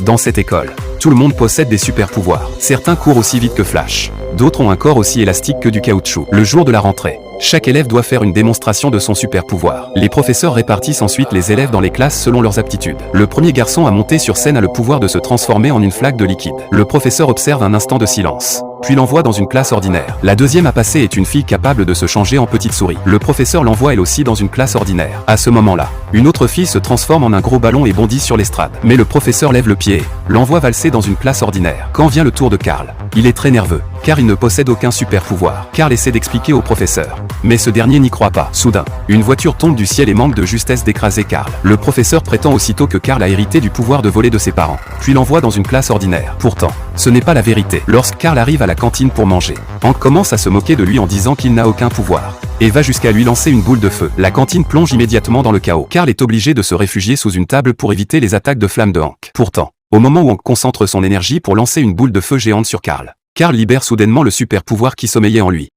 Dans cette école, tout le monde possède des super pouvoirs. Certains courent aussi vite que Flash. D'autres ont un corps aussi élastique que du caoutchouc. Le jour de la rentrée, chaque élève doit faire une démonstration de son super pouvoir. Les professeurs répartissent ensuite les élèves dans les classes selon leurs aptitudes. Le premier garçon à monter sur scène a le pouvoir de se transformer en une flaque de liquide. Le professeur observe un instant de silence, puis l'envoie dans une classe ordinaire. La deuxième à passer est une fille capable de se changer en petite souris. Le professeur l'envoie elle aussi dans une classe ordinaire. À ce moment-là, une autre fille se transforme en un gros ballon et bondit sur l'estrade. Mais le professeur lève le pied, l'envoie valser dans une classe ordinaire. Quand vient le tour de Carl, il est très nerveux, car il ne possède aucun super pouvoir. Carl essaie d'expliquer au professeur, mais ce dernier n'y croit pas. Soudain, une voiture tombe du ciel et manque de justesse d'écraser Carl. Le professeur prétend aussitôt que Carl a hérité du pouvoir de voler de ses parents, puis l'envoie dans une classe ordinaire. Pourtant, ce n'est pas la vérité. Lorsque Carl arrive à la cantine pour manger, Hank commence à se moquer de lui en disant qu'il n'a aucun pouvoir, et va jusqu'à lui lancer une boule de feu. La cantine plonge immédiatement dans le chaos. Carl est obligé de se réfugier sous une table pour éviter les attaques de flammes de Hank. Pourtant, au moment où Hank concentre son énergie pour lancer une boule de feu géante sur Carl, Carl libère soudainement le super pouvoir qui sommeillait en lui.